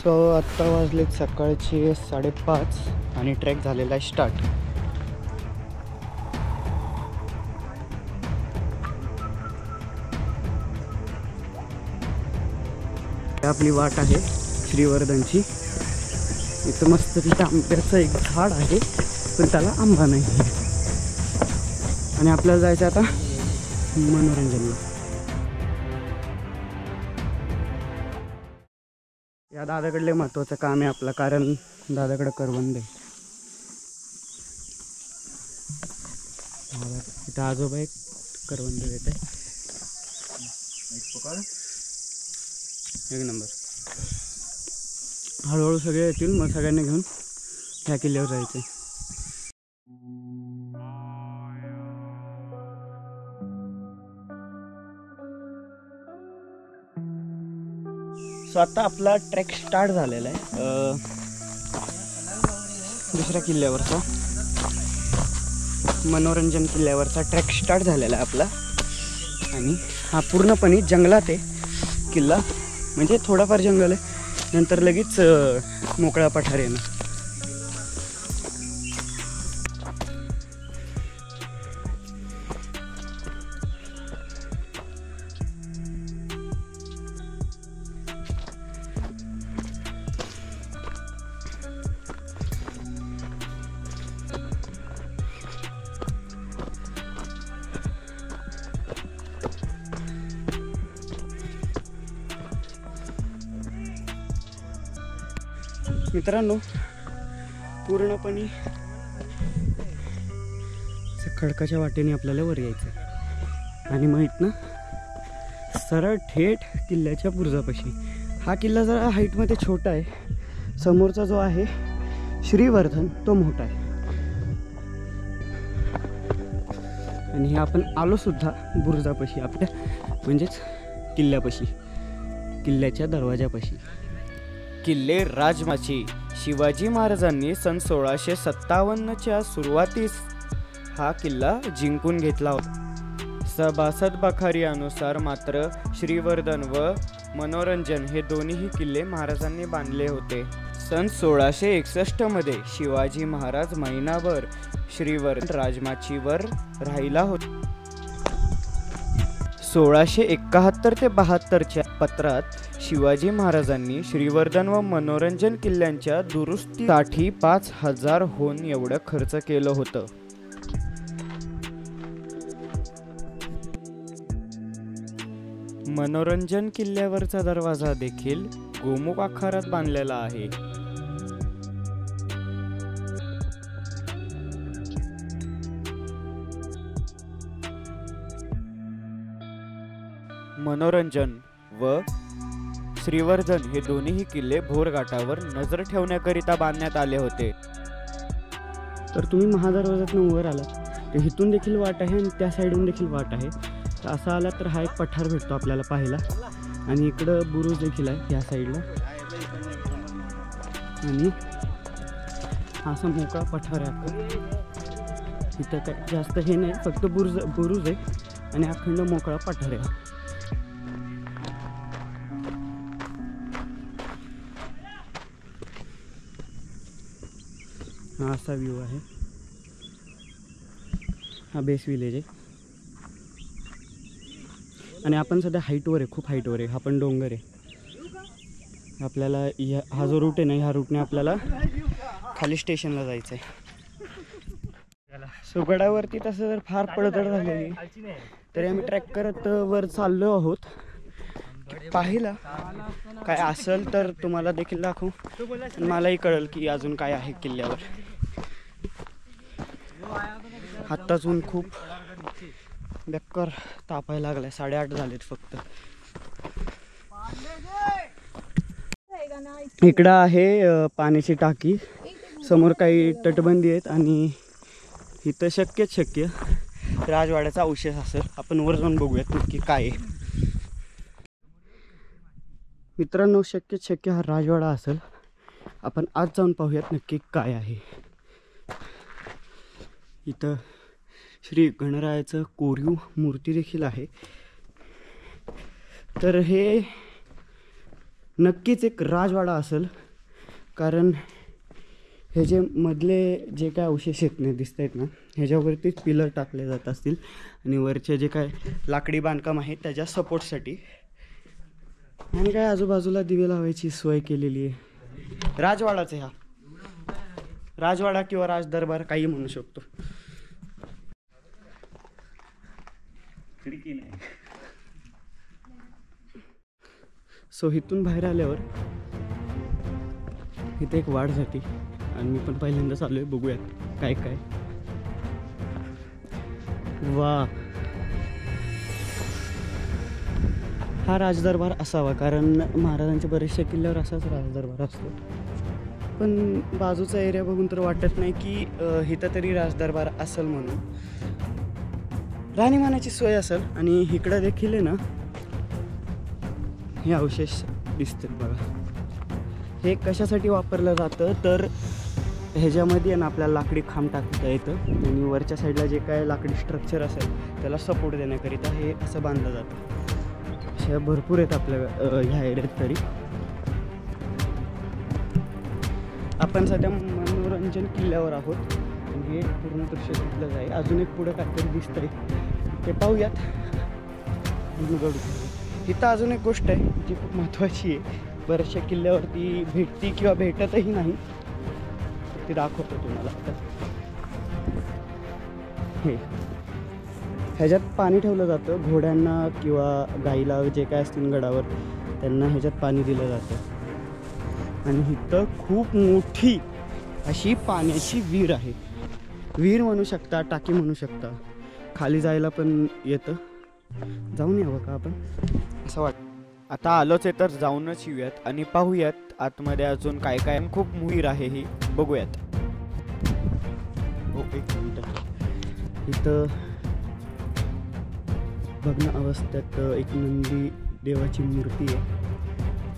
So आत्ता वाजलेत सकाळचे 5:30 आणि ट्रॅक झालेला आहे स्टार्ट. आपली वाट आहे श्रीवर्धनची. इथं मस्त तिथं आंब्याचं एक झाड आहे पण त्याला आंबा नाही. आणि आपल्याला जायचं आता मनोरंजनला. या दादाकडले महत्त्वाचं काम आहे आपलं, कारण दादाकडे करवंद आहे. इथं आजोबा एक करवंद देत आहे. एक नंबर. हळूहळू सगळे येतील, मग सगळ्यांनी घेऊन ह्या किल्ल्यावर जायचं. सो आता आपला ट्रॅक स्टार्ट झालेला आहे दुसऱ्या किल्ल्यावरचा, मनोरंजन किल्ल्यावरचा ट्रॅक स्टार्ट झालेला आहे आपला. आणि हा पूर्णपणे जंगलात आहे किल्ला, म्हणजे थोडाफार जंगल आहे, नंतर लगेच मोकळा पठार आहे ना. मित्रांनो, पूर्णपणे खडकाच्या वाटेने आपल्याला वर यायचं आणि मग इथनं सरळ थेट किल्ल्याच्या बुरुजापाशी. हा किल्ला जरा हाईटमध्ये छोटा आहे, समोरचा जो आहे श्रीवर्धन तो मोठा आहे. आणि हे आपण आलो सुद्धा बुरुजापाशी, आपल्या म्हणजेच किल्ल्यापाशी, किल्ल्याच्या दरवाजापाशी. किल्ले राजमाची शिवाजी महाराजांनी सन 1657च्या सुरुवातीस हा किल्ला जिंकून घेतला होता. सभासद बखारियानुसार मात्र श्रीवर्धन व मनोरंजन हे दोन्ही किल्ले महाराजांनी बांधले होते. सन 1661 मध्ये शिवाजी महाराज महिनाभर श्रीवर्धन राजमाचीवर राहिला होता. 1671 ते 72च्या पत्रात शिवाजी महाराजांनी श्रीवर्धन व मनोरंजन किल्ल्यांच्या दुरुस्तीसाठी 5000 होन एवढं खर्च केलं होतं. मनोरंजन किल्ल्यावरचा दरवाजा देखील गोमुख आकारात बांधलेला आहे. मनोरंजन व श्रीवर्धन हे दोन्ही किल्ले भोरघाटावर नजर ठेवण्याकरिता बांधण्यात आले होते. तर तुम्ही महादरवाजातून वर आलात तर इथून देखील वाट आहे आणि त्या साईडून देखील वाट आहे. तर असा आला तर हा एक पठार भेटतो आपल्याला पाहायला. आणि इकडं बुरुज देखील आहे या साईडला. आणि हा असा मोकळा पठार आहे आपला. इथं काय जास्त हे नाही, फक्त बुरुज आहे आणि अखंड मोकळा पठार आहे. हा असा व्ह्यू आहे. हा बेस विलेज आहे आणि आपण सध्या हाईटवर आहे, खूप हाईटवर आहे. हा पण डोंगर आहे. आपल्याला हा जो रूट आहे ना, ह्या रूटने आपल्याला खाली स्टेशनला जायचं आहे. सो गडावरती तसं जर फार पडझड झालेली तरी आम्ही ट्रॅक करत वर चाललो आहोत. पाहिला काय असेल तर तुम्हाला देखील दाखवू, मलाही कळेल की अजून काय आहे किल्ल्यावर. आत्ताच ऊन खूप बेकार तापायला लागलाय. 8:30 झालेत फक्त. इकडं आहे पाण्याची टाकी, समोर काही तटबंदी आहेत आणि इथं शक्य राजवाड्याचा अवशेष असेल. आपण वर जाऊन बघूयात नक्की काय आहे. मित्रांनो, शक्य हा राजवाडा असेल. आपण आज जाऊन पाहूयात नक्की काय आहे. इथं श्री गणरायाचं कोरीव मूर्ती देखील आहे. तर हे नक्कीच एक राजवाडा असेल, कारण हे जे मधले जे काय अवशेष आहेत ना दिसत आहेत ना, ह्याच्यावरतीच पिलर टाकले जात असतील आणि वरचे जे काय लाकडी बांधकाम आहे त्याच्या सपोर्टसाठी. आणि काय आजूबाजूला दिवे लावायची सोय केलेली आहे. राजवाडाच आहे हा, राजवाडा किंवा राजदरबार काही म्हणू शकतो. सो इथून बाहेर आल्यावर इथे एक वाढसाठी आणि मी पण पहिल्यांदाच आलोय, बघूयात काय काय. वा, हा राजदरबार असावा, कारण महाराजांच्या बरेचशा किल्ल्यावर असाच राजदरबार असतो. पण बाजूचा एरिया बघून तर वाटत नाही की इथं तरी राजदरबार असेल म्हणून. राहणीमानाची सोय असेल. आणि इकडं देखील आहे ना हे अवशेष दिसतात बघा. हे कशासाठी वापरलं जातं तर ह्याच्यामध्ये आहे ना आपल्याला लाकडी खांब टाकता येतं आणि वरच्या साईडला जे काय लाकडी स्ट्रक्चर असेल त्याला सपोर्ट देण्याकरिता हे असं बांधलं जातं. अशा भरपूर आहेत आपल्या ह्या एरियात. तरी आपण सध्या मनोरंजन किल्ल्यावर आहोत आणि हे पूर्ण दृश्य तिथलंच आहे. अजून एक पुढं काहीतरी दिसतंय ते पाहूयात. इथं अजून एक गोष्ट आहे जी खूप महत्त्वाची आहे, बऱ्याचशा किल्ल्यावरती भेटती किंवा भेटतही नाही, ती दाखवतो तुम्हाला. हे ह्याच्यात पाणी ठेवलं जातं घोड्यांना किंवा गाईला जे काय असतील गडावर, त्यांना ह्याच्यात पाणी दिलं जातं. आणि इथं खूप मोठी अशी पाण्याची विहीर आहे. विहीर म्हणू शकता, टाकी म्हणू शकता. खाली जायला पण येतं, जाऊन यावं का आपण असं वाटतं. आता आलोच आहे तर जाऊनच येऊयात आणि पाहूयात आतमध्ये अजून काय काय. खूप विहीर आहे ही, बघूयात. एक मिनिट. इथं भग्न अवस्थेत एक नंदी देवाची मूर्ती आहे,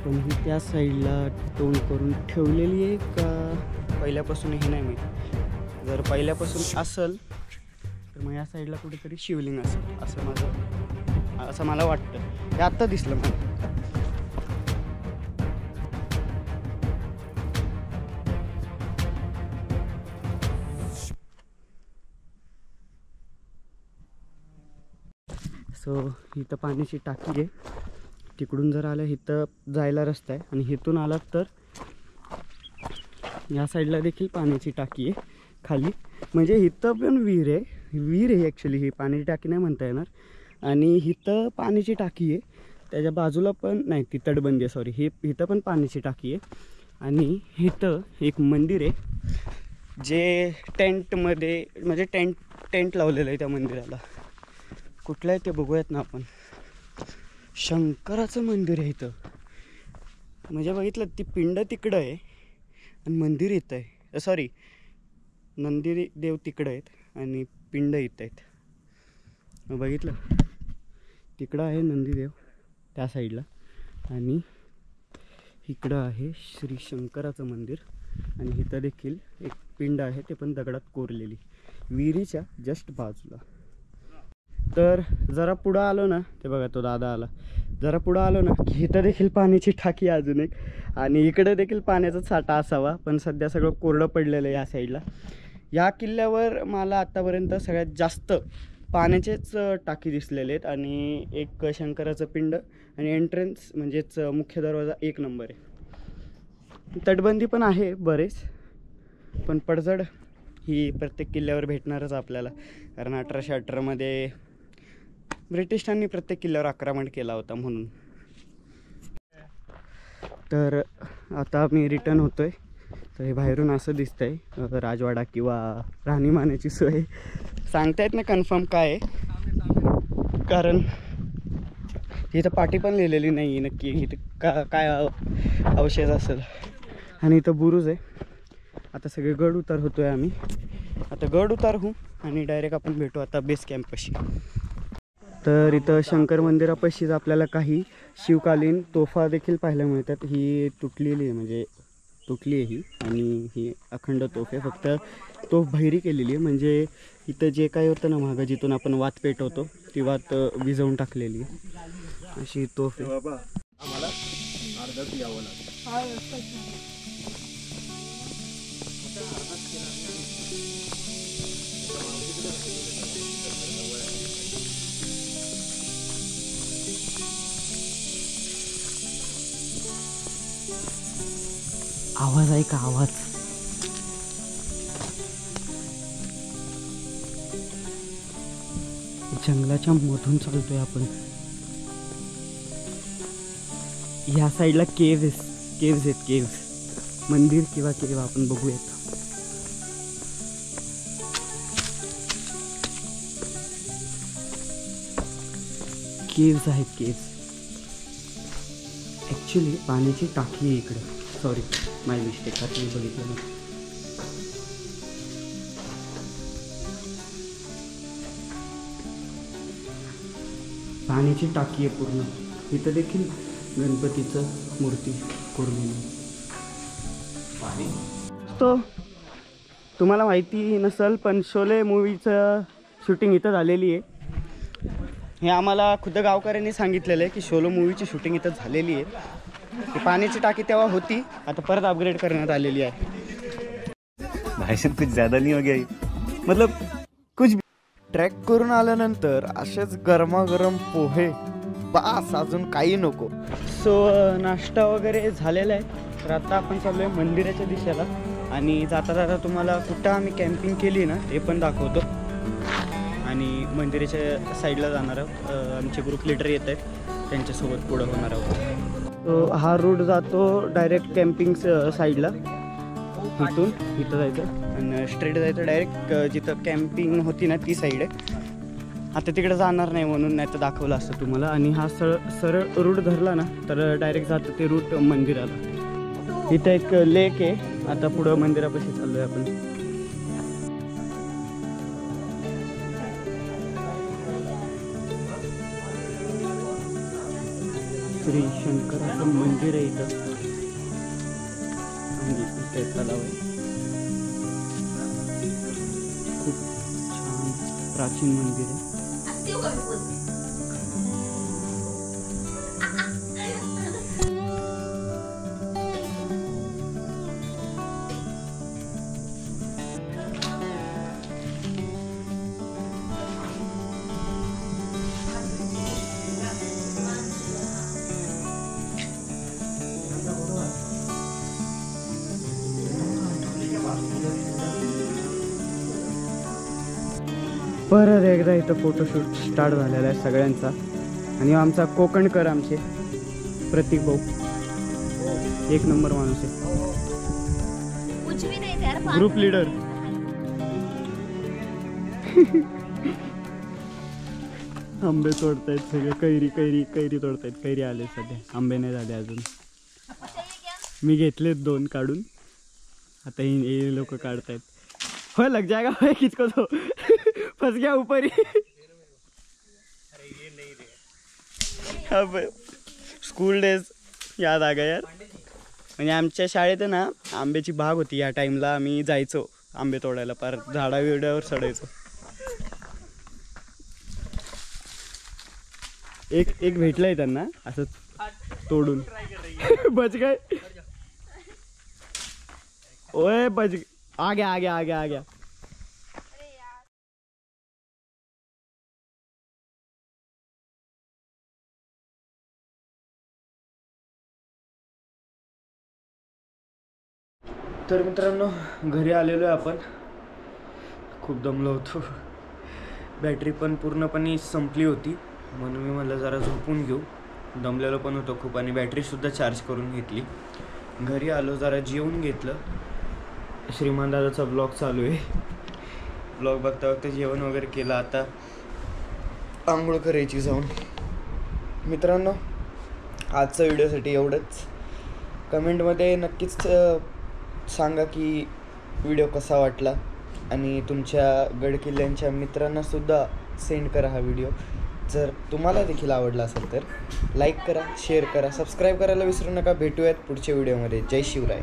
पण ही त्या साईडला तोंड करून ठेवलेली आहे का पहिल्यापासून हे नाही माहीत. जर पहिल्यापासून असेल तर मग या साईडला कुठेतरी शिवलिंग असेल असं मला वाटतं. हे आत्ता दिसलं मला. सो इथं पाण्याची टाकी आहे. तिकडून जर आलं इथं जायला रस्ता आहे आणि इथून आलात तर या साईडला देखील पाण्याची टाकी आहे खाली. म्हणजे इथं पण विहीर आहे ॲक्च्युली. ही पाण्याची टाकी नाही म्हणता येणार. आणि इथं पाण्याची टाकी आहे, त्याच्या बाजूला पण नाही, ती तटबंदी आहे सॉरी. इथं पण पाण्याची टाकी आहे. आणि इथं एक मंदिर आहे जे टेंटमध्ये म्हणजे टेंट लावलेलं आहे त्या मंदिराला. कुठलं आहे ते बघूयात ना आपण. शंकराचं मंदिर आहे इथं. म्हणजे बघितलं, ती पिंड तिकडं आहे आणि मंदिर इथं आहे. सॉरी, नंदी देव तिकडं आहेत आणि पिंड इथं आहेत. बघितलं, तिकडं आहे नंदीदेव त्या साईडला आणि इकडं आहे श्री शंकराचं मंदिर. आणि इथं देखील एक पिंड आहे, ते पण दगडात कोरलेली, विहिरीच्या जस्ट बाजूला. तर जरा पुढं आलो ना, ते बघा तो दादा आला. जरा पुढं आलो ना की इथं देखील पाण्याची टाकी अजून एक, आणि इकडं देखील पाण्याचा साठा असावा, पण सध्या सगळं कोरडं पडलेलं आहे या साईडला. या किल्ल्यावर मला आत्तापर्यंत सगळ्यात जास्त पाण्याचेच टाकी दिसलेले आहेत आणि एक शंकराचं पिंड आणि एंट्रन्स म्हणजेच मुख्य दरवाजा एक नंबर आहे. तटबंदी पण आहे बरेच, पण पडझड ही प्रत्येक किल्ल्यावर भेटणारच आपल्याला, कारण 1818मध्ये ब्रिटिशांनी प्रत्येक किल्ल्यावर आक्रमण केला होता म्हणून. तर आता मी रिटर्न होतोय. तर हे बाहेरून असं दिसतंय राजवाडा किंवा राहणीमानाची सोय. सांगता येत ना कन्फर्म काय आहे, कारण इथं पाटी पण लिहिलेली नाही नक्की इथं काय अवशेष असेल. आणि इथं बुरुज आहे. आता सगळे गड उतार होतोय आम्ही. आता गड उतार होऊ आणि डायरेक्ट आपण भेटू आता बेस कॅम्पपाशी. तर इथं शंकर मंदिरापाशीच आपल्याला काही शिवकालीन तोफा देखील पाहायला मिळतात. ही तुटलेली आहे, म्हणजे तुटली आहे ही, आणि ही अखंड तोफ आहे. फक्त तोफ बहिरी केलेली आहे, म्हणजे इथं जे काय होतं ना मागं जिथून आपण वात पेटवतो ती वात विझवून टाकलेली आहे, अशी तोफ आहे. आवाज ऐका, आवाज. जंगलाच्या मधून चालतोय आपण. ह्या साईडला केव्स आहेत, केव्स. मंदिर किंवा केव्ह आपण बघूयात. केव्स आहेत, केव्स. ॲक्च्युली पाण्याची टाकी आहे इकडे. सॉरी, माय मिस्टेक. हा तुम्ही बघितलं ना. पाण्याची टाकी आहे पूर्ण. इथं देखील गणपतीचं मूर्ती कोरलेली. तो तुम्हाला माहिती नसेल पण शोले मूवीचं शूटिंग इथं झालेली आहे. हे आम्हाला खुद्द गावकऱ्यांनी सांगितलेलं आहे की शोलो मूवीची शूटिंग इथं झालेली आहे. ती पाण्याची टाकी तेव्हा होती, आता परत अपग्रेड करण्यात आलेली आहे. भाषण कुछ ज़्यादा नहीं हो गया, मतलब कुछ. ट्रॅक करून आल्यानंतर असेच गरमागरम पोहे, बास अजून काही नको. सो नाश्ता वगैरे झालेला आहे. तर आता आपण चाललो आहे मंदिराच्या दिशेला. आणि जाता जाता तुम्हाला कुठं आम्ही कॅम्पिंग केली ना ते पण दाखवतो. आणि मंदिराच्या साईडला जाणार आहोत. आमचे ग्रुप लीडर येत आहेत, त्यांच्यासोबत पुढं होणार आहोत. हा रूट जातो डायरेक्ट कॅम्पिंग साईडला. इथं जायचं आणि स्ट्रेट जायचं डायरेक्ट जिथं कॅम्पिंग होती ना ती साईड आहे. आता तिकडे जाणार नाही म्हणून, नाही तर दाखवलं असतं तुम्हाला. आणि हा सरळ रूट धरला ना तर डायरेक्ट जातं ते रूट मंदिराला. इथं एक लेक आहे. आता पुढं मंदिरापाशी चाललो आहे आपण. श्री शंकराचं मंदिर आहे इथं. आणि इथे तलाव आहे. खूप छान प्राचीन मंदिर आहे. परत एकदा इथं फोटोशूट स्टार्ट झालेला आहे सगळ्यांचा. आणि आमचा कोकणकर, आमचे प्रतीक भाऊ, एक नंबर माणूस आहे. Group leader. आंबे तोडतायत सगळे. कैरी तोडतायत. कैरी आले सध्या, आंबे नाही झाले अजून. मी घेतलेत 2 काढून. आता हे लोक काढतायत. हो लग जाएगा भाई, किसको तो फंस गया ऊपर ही. अब स्कूल डेज याद आ गया यार. म्हणजे आमच्या शाळेत ना आंब्याची बाग होती. या टाईमला आम्ही जायचो आंबे तोडायला. पार झाडाविड्यावर चढायचो. एक भेटलंय त्यांना असं तोडून. बच गए. ओए बच गए. आ गया. तर मित्रांनो घरी आलेलो आहे आपण. खूप दमलो होतो. बॅटरी पण पूर्णपणे संपली होती म्हणून मी म्हटलं जरा झोपून घेऊ. दमलेलो पण होतो खूप आणि बॅटरीसुद्धा चार्ज करून घेतली. घरी आलो, जरा जेवून घेतलं. श्रीमान दादाचा ब्लॉग चालू आहे. ब्लॉग बघता जेवण वगैरे केलं. आता आंघोळ करायची जाऊन. मित्रांनो आजच्या व्हिडिओसाठी एवढंच. कमेंटमध्ये नक्कीच सांगा की व्हिडिओ कसा वाटला. आणि तुमच्या गडकिल्ल्यांच्या मित्रांनासुद्धा सेंड करा हा व्हिडिओ. जर तुम्हाला देखील आवडला असेल तर लाईक करा, शेअर करा, सबस्क्राईब करायला विसरू नका. भेटूयात पुढच्या व्हिडिओमध्ये. जय शिवराय.